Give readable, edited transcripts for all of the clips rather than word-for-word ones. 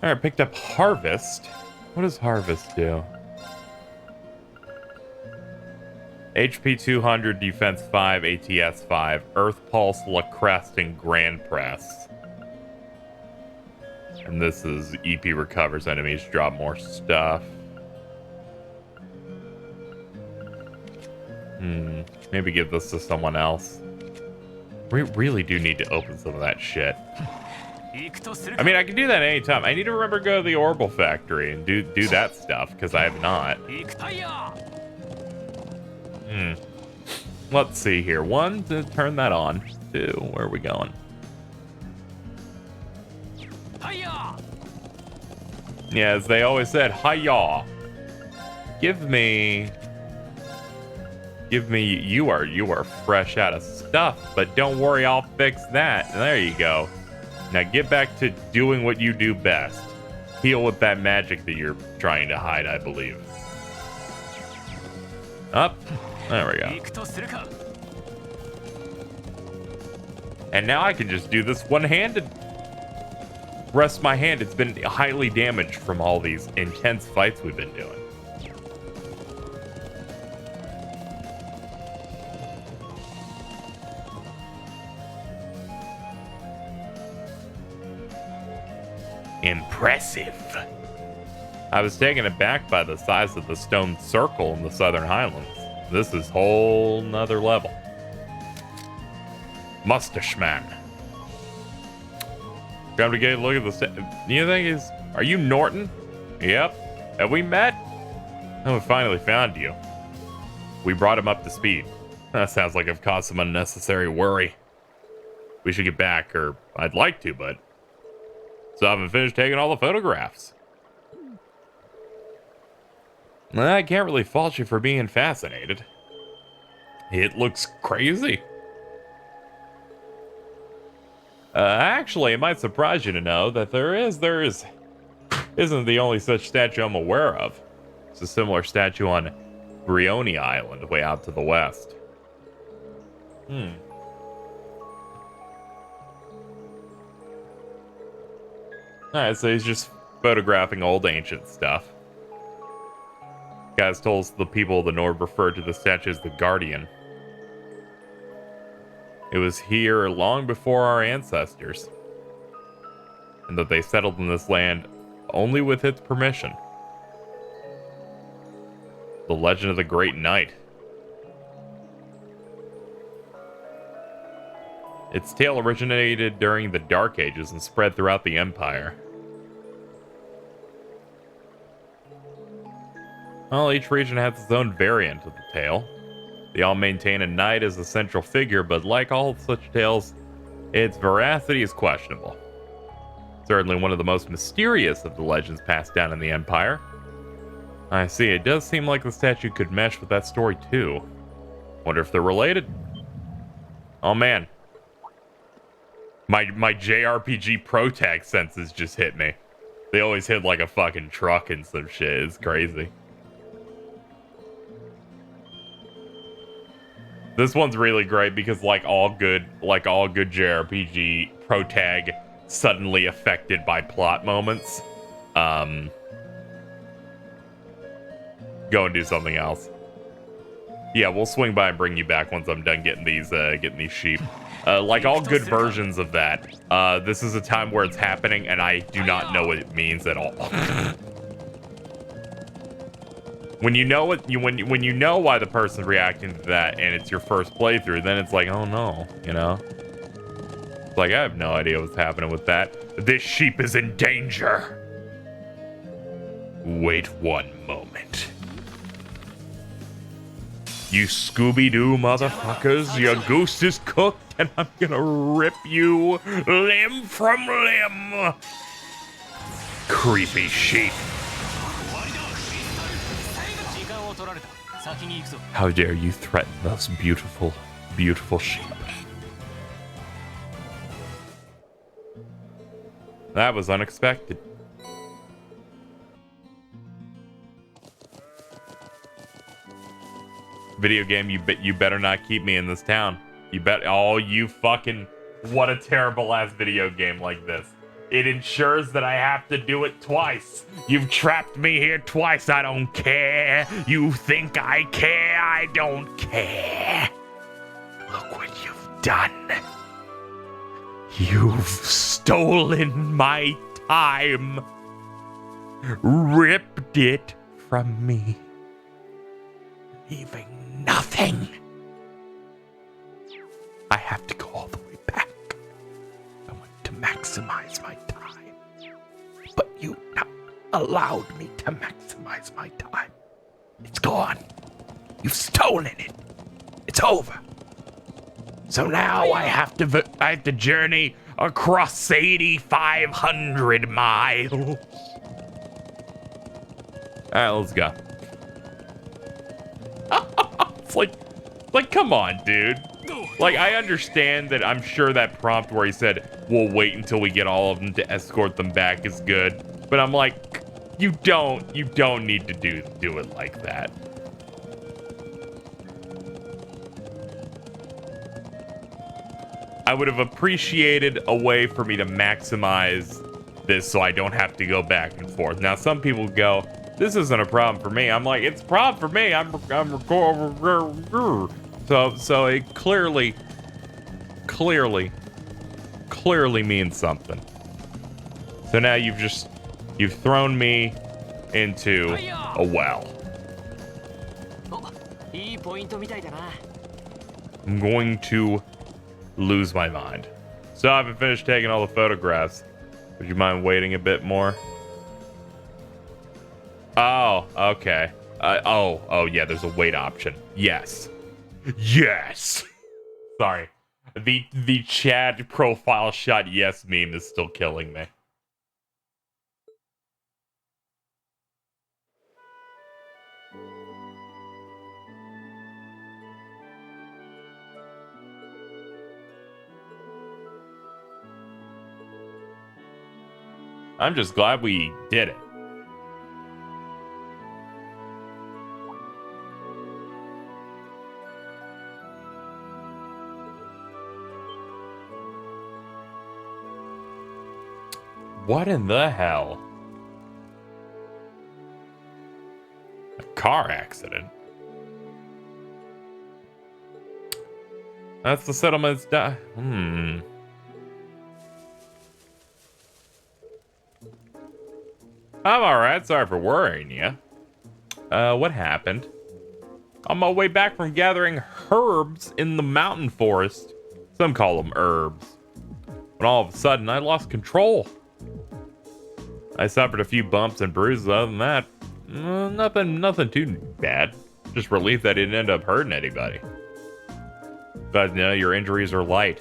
Alright, picked up Harvest. What does Harvest do? HP 200, Defense 5, ATS 5, Earth Pulse, La Crest, and Grand Press. And this is EP recovers enemies, drop more stuff. Maybe give this to someone else. We really do need to open some of that shit. I mean, I can do that anytime. I need to remember to go to the Orbital Factory and do that stuff, because I have not. Let's see here. 1, to turn that on. 2, where are we going? Yeah, as they always said, hiya. Give me, you are fresh out of stuff, but don't worry, I'll fix that. There you go. Now get back to doing what you do best. Heal with that magic that you're trying to hide, I believe. Up. There we go. And now I can just do this one-handed. Rest my hand. It's been highly damaged from all these intense fights we've been doing. Impressive. I was taken aback by the size of the stone circle in the Southern Highlands. This is whole nother level. Mustache Man. Come to get a look at the. You think are you Norton? Yep. Have we met? Oh, we finally found you. We brought him up to speed. That sounds like I've caused some unnecessary worry. We should get back, or I'd like to, but still haven't finished taking all the photographs. I can't really fault you for being fascinated. It looks crazy. Actually, it might surprise you to know that there isn't the only such statue I'm aware of. It's a similar statue on Brioni Island, way out to the west. Alright, so he's just photographing old ancient stuff. Guys told us the people of the Nord referred to the statue as the Guardian. It was here long before our ancestors, and that they settled in this land only with its permission. The legend of the Great Knight. Its tale originated during the Dark Ages and spread throughout the Empire. Well, each region has its own variant of the tale. They all maintain a knight as a central figure, but like all such tales, its veracity is questionable. Certainly one of the most mysterious of the legends passed down in the Empire. I see, it does seem like the statue could mesh with that story too. Wonder if they're related? Oh man. My JRPG protag senses just hit me. They always hit like a fucking truck and some shit. It's crazy. This one's really great because like all good JRPG protag suddenly affected by plot moments. Go and do something else. Yeah, we'll swing by and bring you back once I'm done getting these sheep. Like all good versions of that, this is a time where it's happening and I do not know what it means at all. When you know what when you know why the person's reacting to that and it's your first playthrough, then it's like, oh no, you know? It's like, I have no idea what's happening with that. This sheep is in danger. Wait one moment. You Scooby-Doo motherfuckers, your goose is cooked and I'm gonna rip you limb from limb. Creepy sheep. How dare you threaten those beautiful, beautiful sheep? That was unexpected. Video game, you better not keep me in this town. You bet. Oh, you fucking, what a terrible ass video game like this. It ensures that I have to do it twice. You've trapped me here twice. I don't care. You think I care? I don't care. Look what you've done. You've stolen my time. Ripped it from me. Leaving nothing. I have to go all the way back. I want to maximize my time. But you not allowed me to maximize my time. It's gone. You've stolen it. It's over. So now I have to journey across 8,500 miles. All right, let's go. It's like, come on, dude. Like, I understand that. I'm sure that prompt where he said, we'll wait until we get all of them to escort them back is good. But I'm like, you don't need to do it like that. I would have appreciated a way for me to maximize this so I don't have to go back and forth. Now, some people go, this isn't a problem for me. I'm like, it's a problem for me. So it clearly means something. So now you've thrown me into a well. I'm going to lose my mind. So I haven't finished taking all the photographs. Would you mind waiting a bit more? Oh, okay. Oh yeah, there's a wait option. Yes. Sorry. The chat profile shot yes meme is still killing me. I'm just glad we did it. What in the hell? A car accident? That's the settlement's I'm alright, sorry for worrying you. What happened? On my way back from gathering herbs in the mountain forest. Some call them herbs. When all of a sudden, I lost control. I suffered a few bumps and bruises. Other than that, nothing too bad. Just relief that I didn't end up hurting anybody. But no, your injuries are light.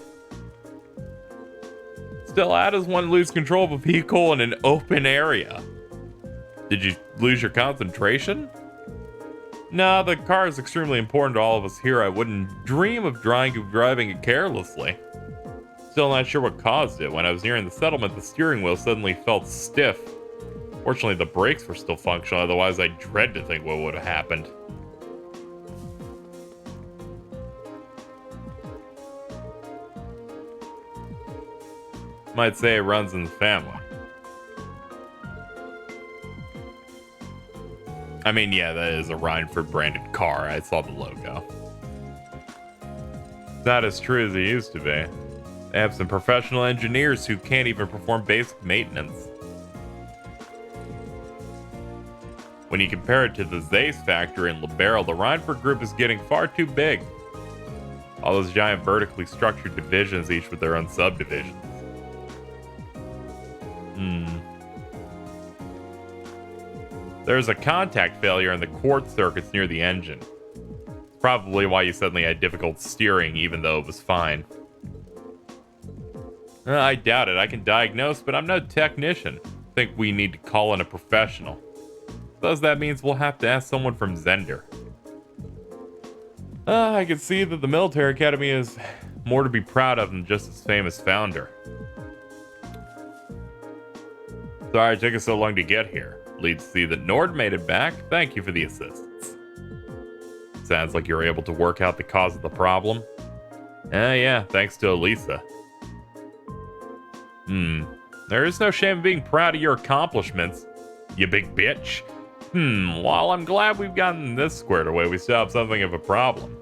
Still, how does one lose control of a vehicle in an open area? Did you lose your concentration? No, the car is extremely important to all of us here. I wouldn't dream of driving it carelessly. Still not sure what caused it. When I was nearing the settlement, the steering wheel suddenly felt stiff. Fortunately, the brakes were still functional, otherwise I dread to think what would have happened. Might say it runs in the family. I mean, yeah, that is a Rhineford branded car. I saw the logo. It's not as true as it used to be. They have some professional engineers who can't even perform basic maintenance. When you compare it to the Zeiss factory in LaBarrel, the Rhineford group is getting far too big. All those giant vertically structured divisions, each with their own subdivisions. There's a contact failure in the quartz circuits near the engine. It's probably why you suddenly had difficult steering, even though it was fine. I doubt it. I can diagnose, but I'm no technician. I think we need to call in a professional. Thus, that means we'll have to ask someone from Zender. I can see that the military academy is more to be proud of than just its famous founder. Sorry it took us so long to get here. Leads to see that Nord made it back. Thank you for the assistance. Sounds like you're able to work out the cause of the problem. Yeah, thanks to Elisa. There is no shame in being proud of your accomplishments, you big bitch. While I'm glad we've gotten this squared away, we still have something of a problem.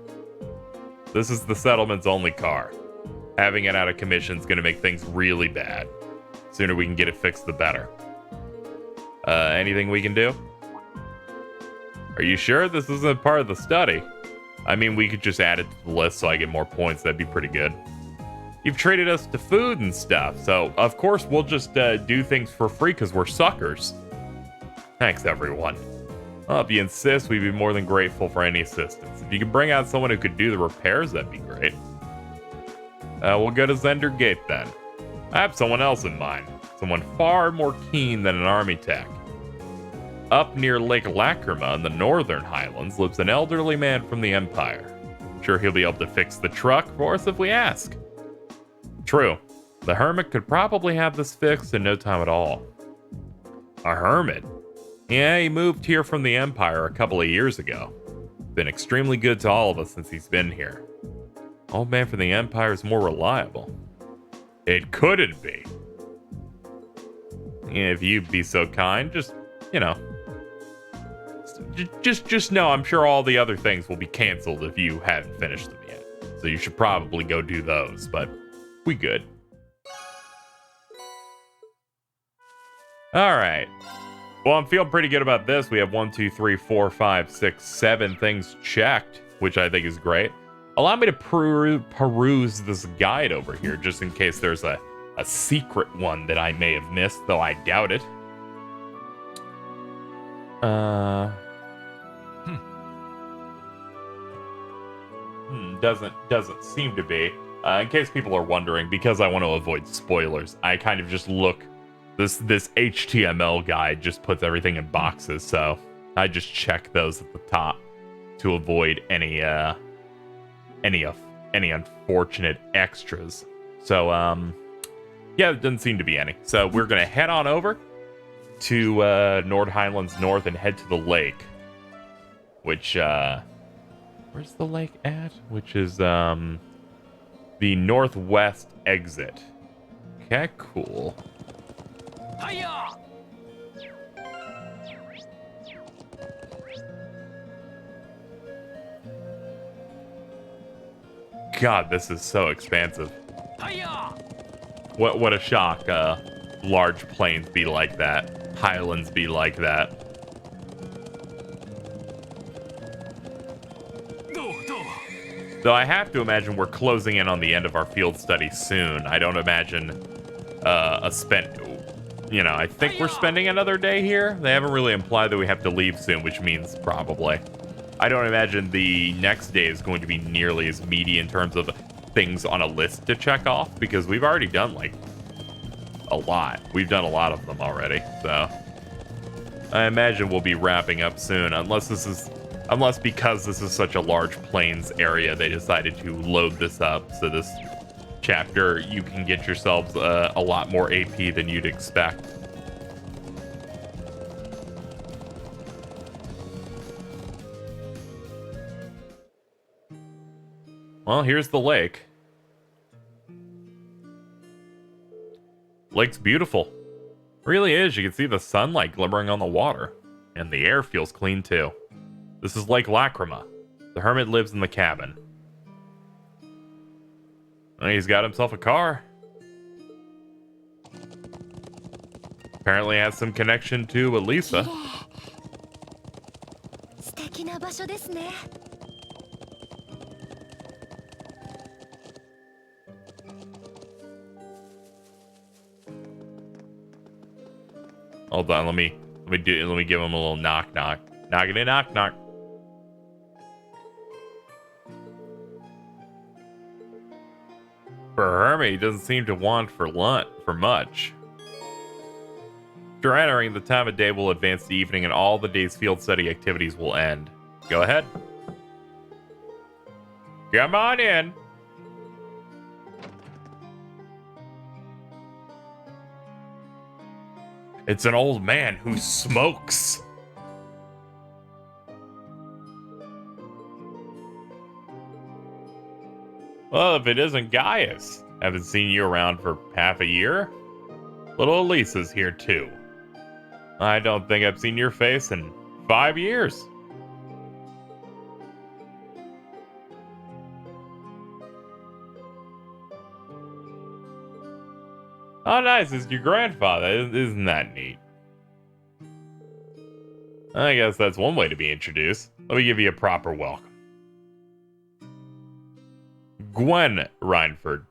This is the settlement's only car. Having it out of commission is going to make things really bad. The sooner we can get it fixed, the better. Anything we can do? Are you sure this isn't part of the study? I mean, we could just add it to the list so I get more points. That'd be pretty good. You've treated us to food and stuff, so of course we'll just do things for free because we're suckers. Thanks, everyone. Well, if you insist, we'd be more than grateful for any assistance. If you could bring out someone who could do the repairs, that'd be great. We'll go to Zender Gate then. I have someone else in mind. Someone far more keen than an army tech. Up near Lake Lacrima in the Northern Highlands lives an elderly man from the Empire. I'm sure he'll be able to fix the truck for us if we ask. True. The hermit could probably have this fixed in no time at all. A hermit? Yeah, he moved here from the Empire a couple of years ago. Been extremely good to all of us since he's been here. Old man from the Empire is more reliable. It couldn't be. If you'd be so kind, just, just know I'm sure all the other things will be canceled if you haven't finished them yet. So you should probably go do those, but we good. All right. Well, I'm feeling pretty good about this. We have 1, 2, 3, 4, 5, 6, 7 things checked, which I think is great. Allow me to peruse this guide over here, just in case there's a secret one that I may have missed, though I doubt it. Doesn't seem to be. In case people are wondering, because I want to avoid spoilers, I kind of just look. This HTML guide just puts everything in boxes, so I just check those at the top to avoid any unfortunate extras. So yeah, there doesn't seem to be any. So we're gonna head on over to Nord Highlands North and head to the lake, which where's the lake at? Which is the northwest exit. Okay, cool. Hiya! God, this is so expansive. Hiya! What a shock. Large plains be like that. Highlands be like that. Though I have to imagine we're closing in on the end of our field study soon. I don't imagine I think we're spending another day here. They haven't really implied that we have to leave soon, which means probably. I don't imagine the next day is going to be nearly as meaty in terms of things on a list to check off, because we've already done like a lot. We've done a lot of them already, so I imagine we'll be wrapping up soon, unless because this is such a large plains area, they decided to load this up. So this chapter, you can get yourselves a lot more AP than you'd expect. Well, here's the lake. Lake's beautiful. Really is. You can see the sunlight glimmering on the water. And the air feels clean too. This is Lake Lacrima. The hermit lives in the cabin. And he's got himself a car. Apparently has some connection to Elisa. Hold on, let me give him a little knock knock. Knockity knock knock. For a hermit, he doesn't seem to want for much. After entering, the time of day will advance to evening and all the day's field study activities will end. Go ahead. Come on in. It's an old man who smokes. Well, if it isn't Gaius. Haven't seen you around for half a year. Little Elisa's here too. I don't think I've seen your face in 5 years. Oh, nice. It's your grandfather. Isn't that neat? I guess that's one way to be introduced. Let me give you a proper welcome. Gwen Reinford.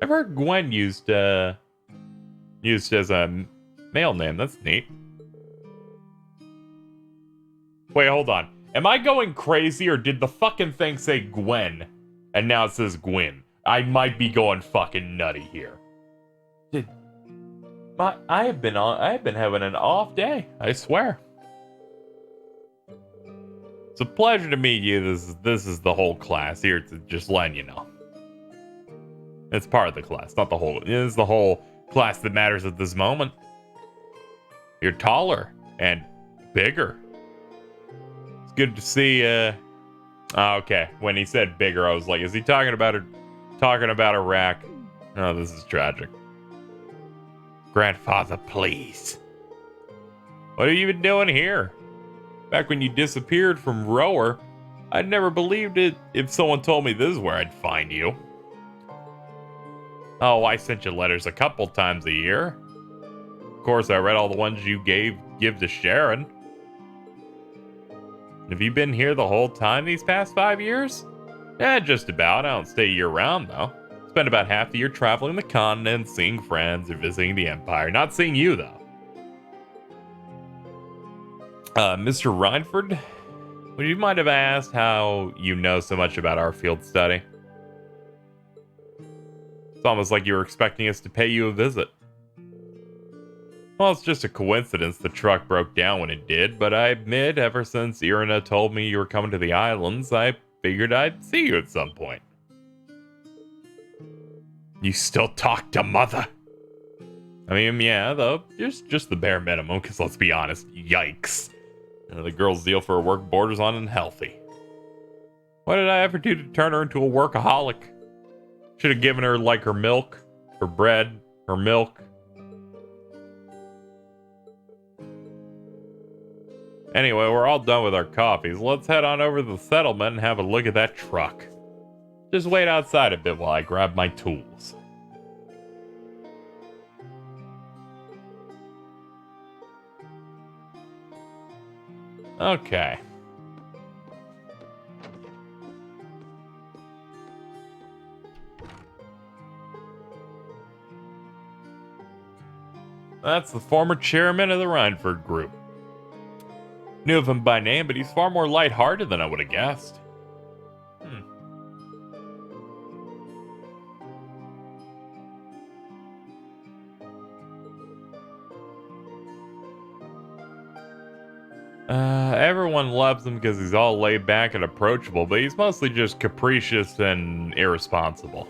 I've heard Gwen used as a male name. That's neat. Wait, hold on. Am I going crazy or did the fucking thing say Gwen and now it says Gwen? I might be going fucking nutty here. I have been having an off day, I swear. It's a pleasure to meet you. This is the whole class here, to just letting you know. It's part of the class, not the whole. It is the whole class that matters at this moment. You're taller and bigger. It's good to see. Okay. When he said bigger, I was like, is he talking about Iraq? Oh, this is tragic. Grandfather, please. What have you been doing here? Back when you disappeared from Rower, I'd never believed it if someone told me this is where I'd find you. Oh, I sent you letters a couple times a year. Of course, I read all the ones you give to Sharon. Have you been here the whole time these past 5 years? Yeah, just about. I don't stay year-round, though. Spend about half the year traveling the continent, seeing friends, or visiting the Empire. Not seeing you, though. Mr. Reinford, would you mind if I asked how you know so much about our field study? It's almost like you were expecting us to pay you a visit. Well, it's just a coincidence the truck broke down when it did, but I admit ever since Irina told me you were coming to the islands, I figured I'd see you at some point. You still talk to Mother? I mean, yeah, though, just the bare minimum, because let's be honest, yikes. The girl's zeal for her work borders on unhealthy. What did I ever do to turn her into a workaholic? Should have given her, like, her milk, her bread, her milk. Anyway, we're all done with our coffees. Let's head on over to the settlement and have a look at that truck. Just wait outside a bit while I grab my tools. Okay. That's the former chairman of the Reinford group. Knew of him by name, but he's far more lighthearted than I would have guessed. Everyone loves him because he's all laid back and approachable, but he's mostly just capricious and irresponsible.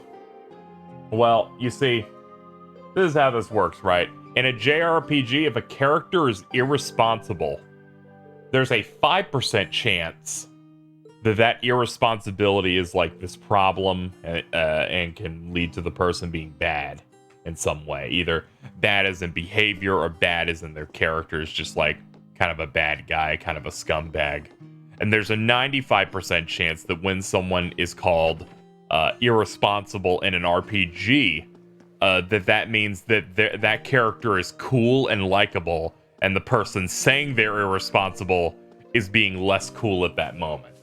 Well, you see, this is how this works, right? In a JRPG, if a character is irresponsible, there's a 5% chance that irresponsibility is like this problem and can lead to the person being bad in some way. Either bad as in behavior or bad as in their character is just like kind of a bad guy, kind of a scumbag. And there's a 95% chance that when someone is called irresponsible in an RPG, that means that that character is cool and likable, and the person saying they're irresponsible is being less cool at that moment.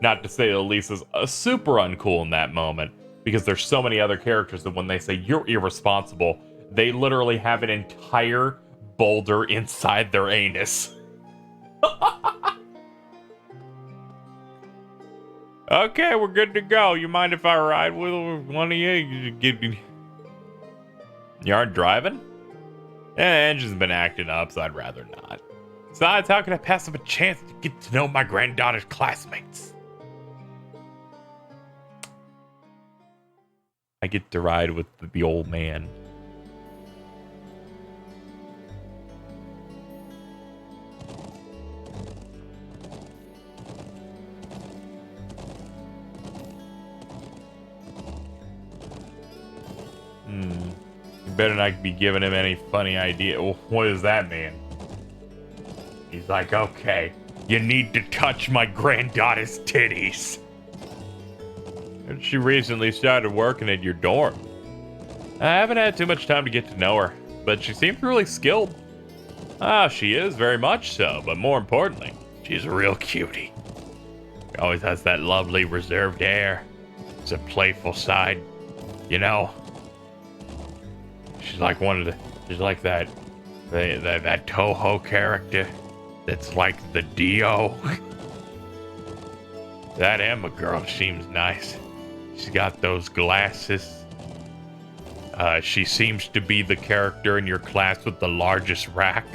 Not to say that Lisa's super uncool in that moment, because there's so many other characters that when they say you're irresponsible, they literally have an entire boulder inside their anus. Okay, we're good to go. You mind if I ride with one of you? You aren't driving? The engine's been acting up, so I'd rather not. Besides, how can I pass up a chance to get to know my granddaughter's classmates? I get to ride with the old man. better not be giving him any funny idea. What does that mean? He's like, okay, you need to touch my granddaughter's titties. She recently started working at your dorm. I haven't had too much time to get to know her, but she seems really skilled. Ah, she is, very much so, but more importantly, she's a real cutie. She always has that lovely reserved air. It's a playful side, you know. She's like she's like that TLoH character that's like the Dio. That Emma girl seems nice. She's got those glasses. She seems to be the character in your class with the largest rack.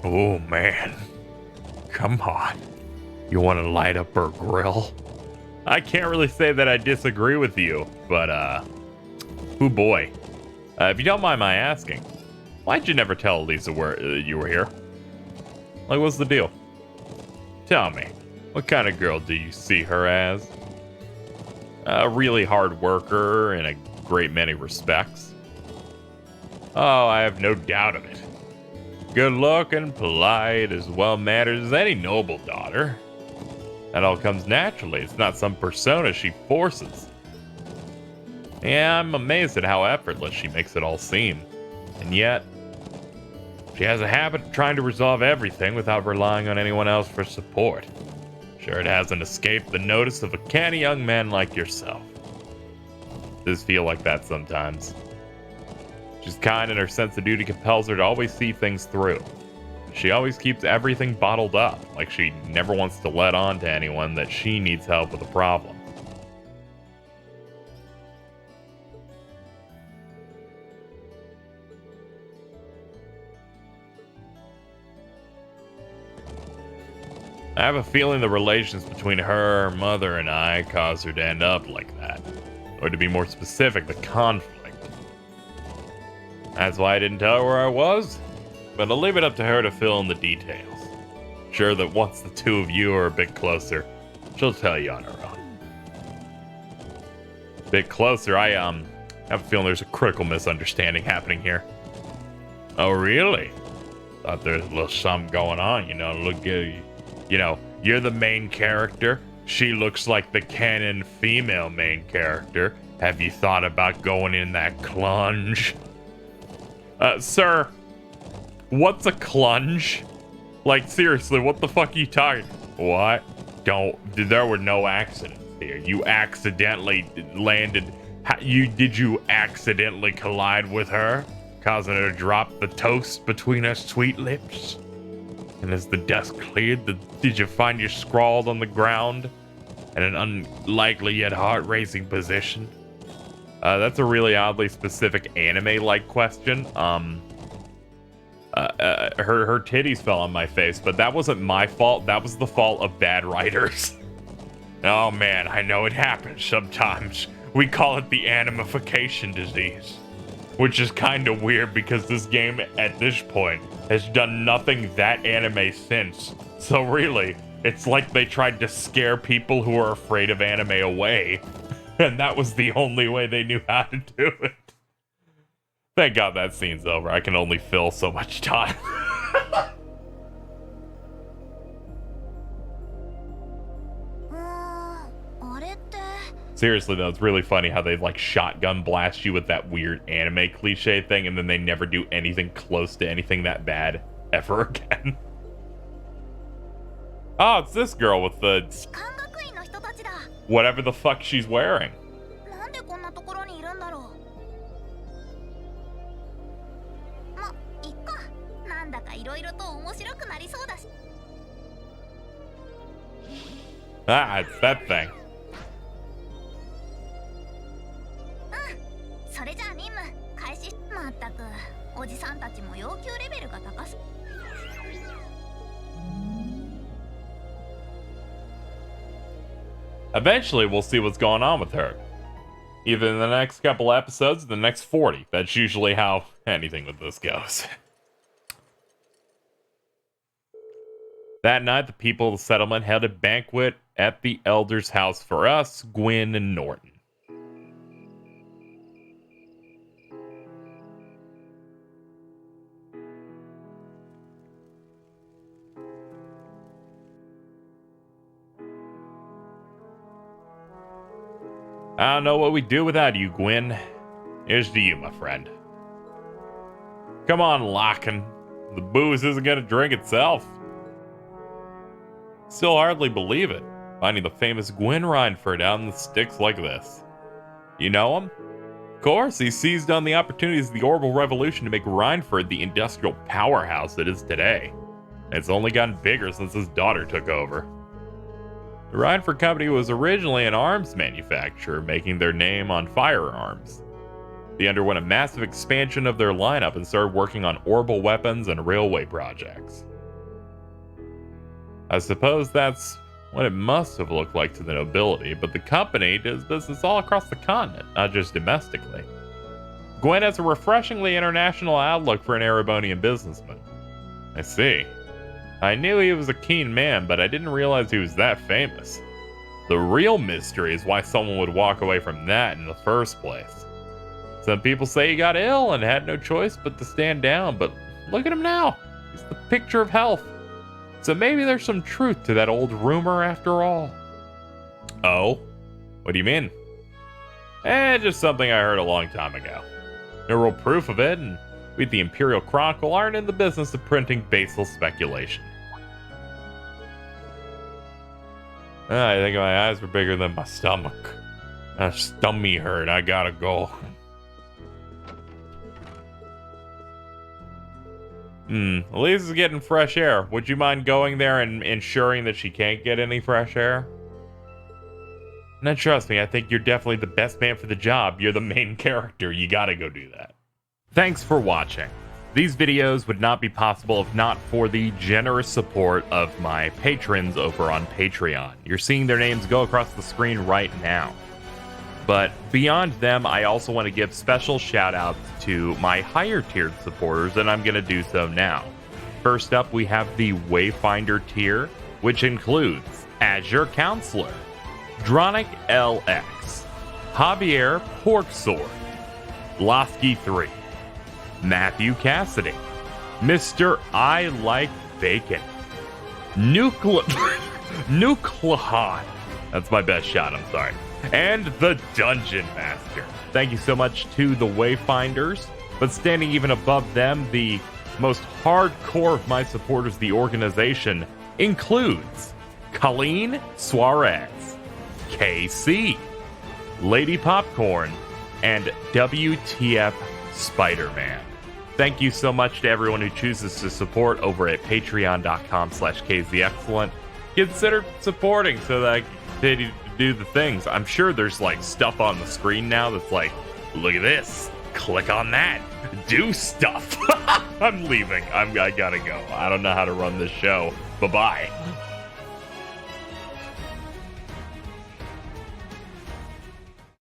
Oh man, come on. You want to light up her grill? I can't really say that I disagree with you, but oh boy. If you don't mind my asking, why'd you never tell Lisa you were here? Like, what's the deal? Tell me, what kind of girl do you see her as? A really hard worker in a great many respects. Oh, I have no doubt of it. Good looking, polite, as well mannered as any noble daughter. That all comes naturally. It's not some persona she forces. Yeah, I'm amazed at how effortless she makes it all seem. And yet, she has a habit of trying to resolve everything without relying on anyone else for support. Sure, it hasn't escaped the notice of a canny young man like yourself. Does feel like that sometimes. She's kind and her sense of duty compels her to always see things through. She always keeps everything bottled up, like she never wants to let on to anyone that she needs help with a problem. I have a feeling the relations between her mother and I caused her to end up like that. Or to be more specific, the conflict. That's why I didn't tell her where I was, but I'll leave it up to her to fill in the details. Sure that once the two of you are a bit closer, she'll tell you on her own. Bit closer, I have a feeling there's a critical misunderstanding happening here. Oh really? Thought there's a little something going on, you know, look good. You know, you're the main character. She looks like the canon female main character. Have you thought about going in that clunge? Sir, what's a clunge? Like, seriously, what the fuck are you talking? What? There were no accidents here. You accidentally landed. Did you accidentally collide with her? Causing her to drop the toast between her sweet lips? And as the dust cleared, did you find you scrawled on the ground in an unlikely yet heart-racing position? That's a really oddly specific anime-like question. Her titties fell on my face, but that wasn't my fault. That was the fault of bad writers. Oh man, I know it happens sometimes. We call it the animification disease. Which is kind of weird because this game, at this point, has done nothing that anime since. So really, it's like they tried to scare people who are afraid of anime away. And that was the only way they knew how to do it. Thank God that scene's over. I can only fill so much time. Seriously though, it's really funny how they like shotgun blast you with that weird anime cliche thing, and then they never do anything close to anything that bad ever again. Oh, it's this girl with the whatever the fuck she's wearing. Ah, it's that thing. Eventually, we'll see what's going on with her. Either in the next couple episodes or the next 40. That's usually how anything with this goes. That night, the people of the settlement held a banquet at the Elder's house for us, Gwen, and Norton. I don't know what we'd do without you, Gwen. Here's to you, my friend. Come on, Locken. The booze isn't gonna drink itself. Still hardly believe it, finding the famous Gwen Reinford out in the sticks like this. You know him? Of course, he seized on the opportunities of the Orbital Revolution to make Reinford the industrial powerhouse it is today. It's only gotten bigger since his daughter took over. The Reinford Company was originally an arms manufacturer, making their name on firearms. They underwent a massive expansion of their lineup and started working on orbital weapons and railway projects. I suppose that's what it must have looked like to the nobility, but the company does business all across the continent, not just domestically. Gwen has a refreshingly international outlook for an Erebonian businessman. I see. I knew he was a keen man, but I didn't realize he was that famous. The real mystery is why someone would walk away from that in the first place. Some people say he got ill and had no choice but to stand down, but look at him now. He's the picture of health. So maybe there's some truth to that old rumor after all. Oh? What do you mean? Just something I heard a long time ago. No real proof of it, and we at the Imperial Chronicle aren't in the business of printing baseless speculation. I think my eyes were bigger than my stomach. My stomach hurt. I gotta go. Elise is getting fresh air. Would you mind going there and ensuring that she can't get any fresh air? Now, trust me, I think you're definitely the best man for the job. You're the main character. You gotta go do that. Thanks for watching. These videos would not be possible if not for the generous support of my patrons over on Patreon. You're seeing their names go across the screen right now. But beyond them, I also want to give special shout outs to my higher tiered supporters, and I'm going to do so now. First up, we have the Wayfinder tier, which includes Azure Counselor, Dronic LX, Javier Porksword, Losky 3, Matthew Cassidy, Mr. I Like Bacon, Nucleon. That's my best shot, I'm sorry. And the Dungeon Master. Thank you so much to the Wayfinders, but standing even above them, the most hardcore of my supporters, the organization, includes Colleen Suarez, KC, Lady Popcorn, and WTF Spider-Man. Thank you so much to everyone who chooses to support over at patreon.com/KZXcellent. Consider supporting so that I can continue to do the things. I'm sure there's like stuff on the screen now that's like, look at this, click on that, do stuff. I'm leaving. I gotta go. I don't know how to run this show. Bye-bye.